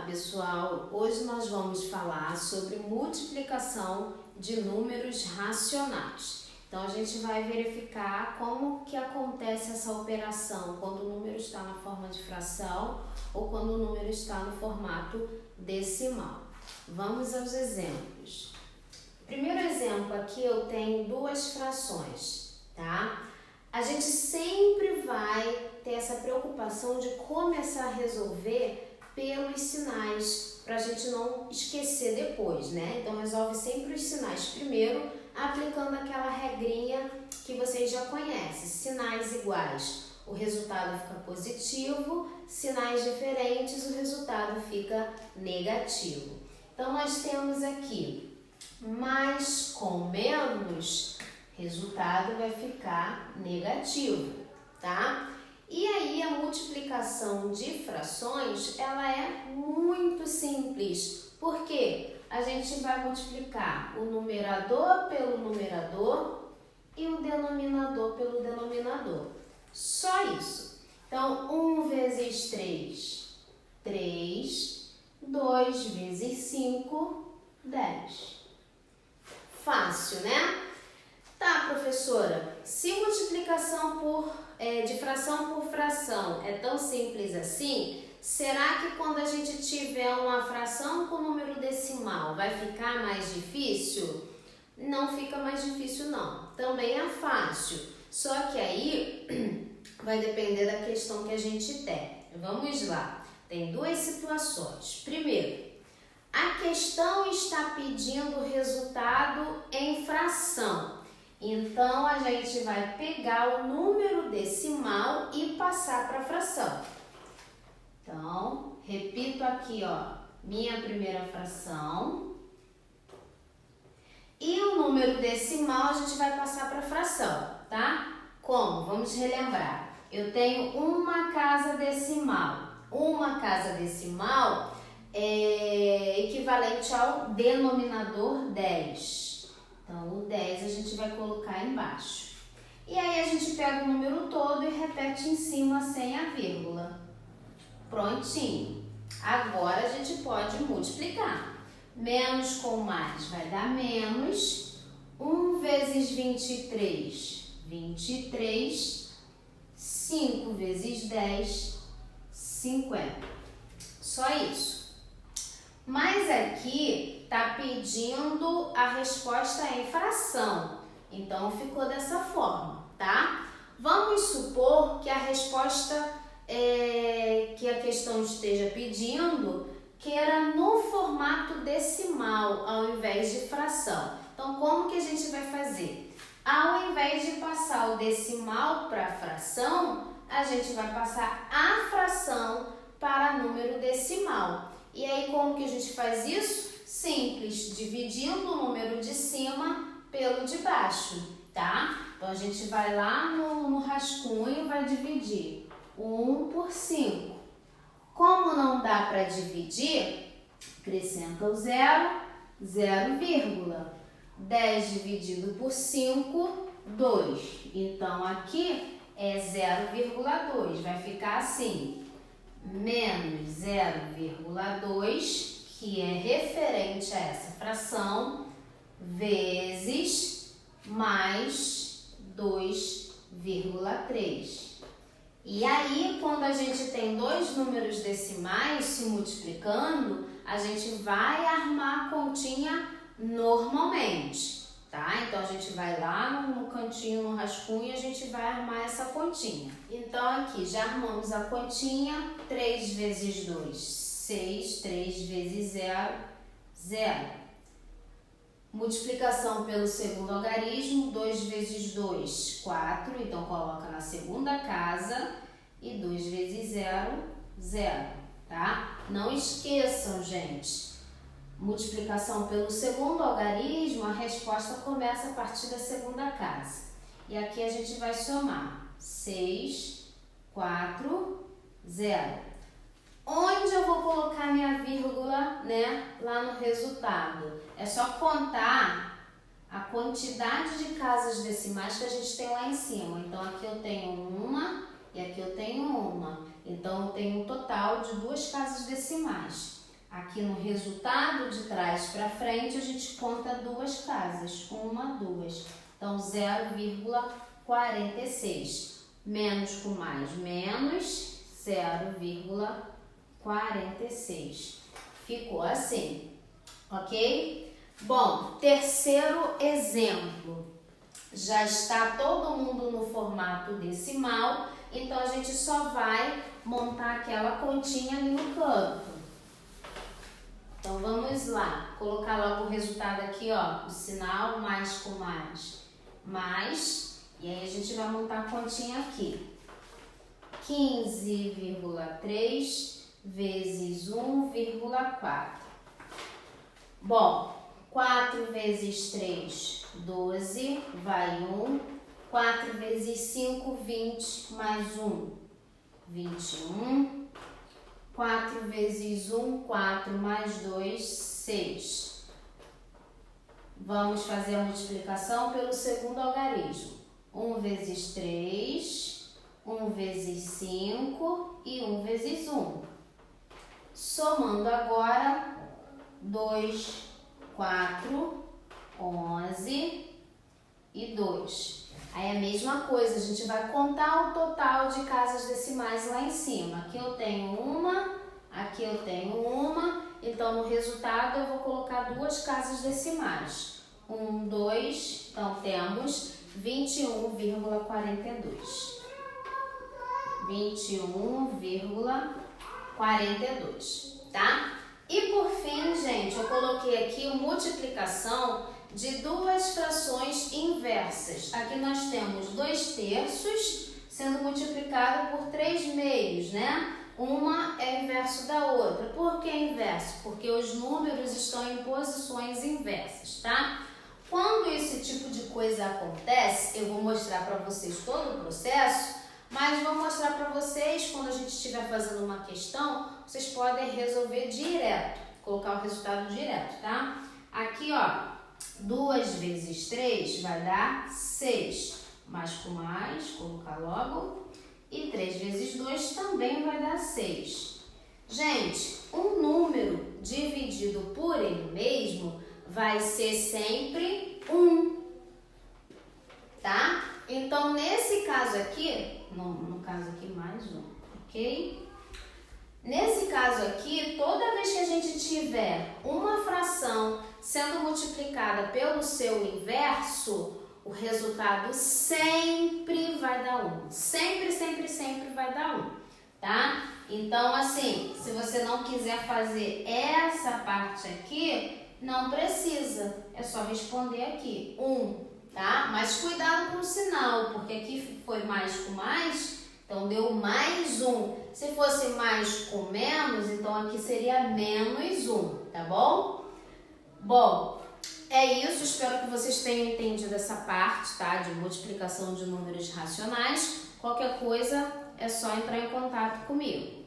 pessoal, hoje nós vamos falar sobre multiplicação de números racionais. Então a gente vai verificar como que acontece essa operação quando o número está na forma de fração ou quando o número está no formato decimal. Vamos aos exemplos. Primeiro exemplo aqui eu tenho duas frações, tá? A gente sempre vai ter essa preocupação de começar a resolver pelos sinais, para a gente não esquecer depois, né? Então resolve sempre os sinais primeiro, aplicando aquela regrinha que vocês já conhecem. Sinais iguais, o resultado fica positivo, sinais diferentes, o resultado fica negativo. Então nós temos aqui mais com menos, resultado vai ficar negativo, tá? E aí a multiplicação de frações, ela é muito simples, porque a gente vai multiplicar o numerador pelo numerador e o denominador pelo denominador. Só isso. Então, 1 vezes 3, 3, 2 vezes 5, 10. Fácil, né? Tá, professora, se multiplicação de fração por fração é tão simples assim, será que quando a gente tiver uma fração com número decimal vai ficar mais difícil? Não fica mais difícil não, também é fácil, só que aí vai depender da questão que a gente tem. Vamos lá, tem duas situações. Primeiro, a questão está pedindo o resultado em fração. Então, a gente vai pegar o número decimal e passar para a fração. Então, repito aqui, ó, minha primeira fração. E o número decimal a gente vai passar para a fração, tá? Como? Vamos relembrar. Eu tenho uma casa decimal. Uma casa decimal é equivalente ao denominador 10. Então, o 10 a gente vai colocar embaixo. E aí, a gente pega o número todo e repete em cima sem a vírgula. Prontinho. Agora, a gente pode multiplicar. Menos com mais vai dar menos. 1 vezes 23, 23. 5 vezes 10, 50. Só isso. Mas aqui tá pedindo a resposta em fração, então ficou dessa forma, tá? Vamos supor que a resposta que a questão esteja pedindo queira no formato decimal ao invés de fração. Então, como que a gente vai fazer? Ao invés de passar o decimal para a fração, a gente vai passar a fração para número decimal. E aí, como que a gente faz isso? Simples, dividindo o número de cima pelo de baixo, tá? Então, a gente vai lá no rascunho e vai dividir 1 por 5. Como não dá para dividir, acrescenta o 0, 0, 10 dividido por 5, 2. Então, aqui é 0,2, vai ficar assim. Menos 0,2, que é referente a essa fração, vezes mais 2,3. E aí, quando a gente tem dois números decimais se multiplicando, a gente vai armar a continha normalmente, tá? Então, a gente vai lá no cantinho, no rascunho, e a gente vai armar essa continha. Então, aqui, já armamos a continha. 3 vezes 2, 6. 3 vezes 0, 0. Multiplicação pelo segundo algarismo. 2 vezes 2, 4. Então, coloca na segunda casa. E 2 vezes 0, 0, tá? Não esqueçam, gente. Multiplicação pelo segundo algarismo, a resposta começa a partir da segunda casa. E aqui a gente vai somar 6, 4, 0. Onde eu vou colocar minha vírgula, né? Lá no resultado. É só contar a quantidade de casas decimais que a gente tem lá em cima. Então, aqui eu tenho uma e aqui eu tenho uma. Então, eu tenho um total de 2 casas decimais. Aqui no resultado de trás para frente a gente conta duas casas, 1, 2. Então 0,46. Menos com mais, menos 0,46. Ficou assim, ok? Bom, terceiro exemplo. Já está todo mundo no formato decimal, então a gente só vai montar aquela continha ali no canto. Então vamos lá, colocar logo o resultado aqui, ó, o sinal mais com mais, mais, e aí a gente vai montar a continha aqui. 15,3 vezes 1,4. Bom, 4 vezes 3, 12, vai 1. 4 vezes 5, 20, mais 1, 21. 4 vezes 1, 4, mais 2, 6. Vamos fazer a multiplicação pelo segundo algarismo. 1 vezes 3, 1 vezes 5 e 1 vezes 1. Somando agora, 2, 4, 11 e 2. Aí a mesma coisa, a gente vai contar o total de casas decimais lá em cima. Aqui eu tenho uma, aqui eu tenho uma, então no resultado eu vou colocar duas casas decimais. 1, 2, então temos 21,42. 21,42, tá? E por fim, gente, eu coloquei aqui multiplicação de duas frações inversas. Aqui nós temos 2 terços sendo multiplicado por 3 meios, né? Uma é inverso da outra. Por que inverso? Porque os números estão em posições inversas, tá? Quando esse tipo de coisa acontece, eu vou mostrar para vocês todo o processo, mas vou mostrar para vocês, quando a gente estiver fazendo uma questão, vocês podem resolver direto, colocar o resultado direto, tá? Aqui, ó, 2 vezes 3 vai dar 6, mais com mais, colocar logo, e 3 vezes 2 também vai dar 6. Gente, um número dividido por ele mesmo vai ser sempre 1, tá? Então, nesse caso aqui, no caso aqui mais 1, ok? Nesse caso aqui, toda vez que a gente tiver uma fração sendo multiplicada pelo seu inverso, o resultado sempre vai dar 1. Sempre, sempre, sempre vai dar 1, tá? Então, assim, se você não quiser fazer essa parte aqui, não precisa. É só responder aqui, 1, tá? Mas cuidado com o sinal, porque aqui foi mais com mais, então deu mais 1. Se fosse mais com menos, então aqui seria menos 1, tá bom? Bom, é isso. Espero que vocês tenham entendido essa parte, tá? De multiplicação de números racionais. Qualquer coisa é só entrar em contato comigo.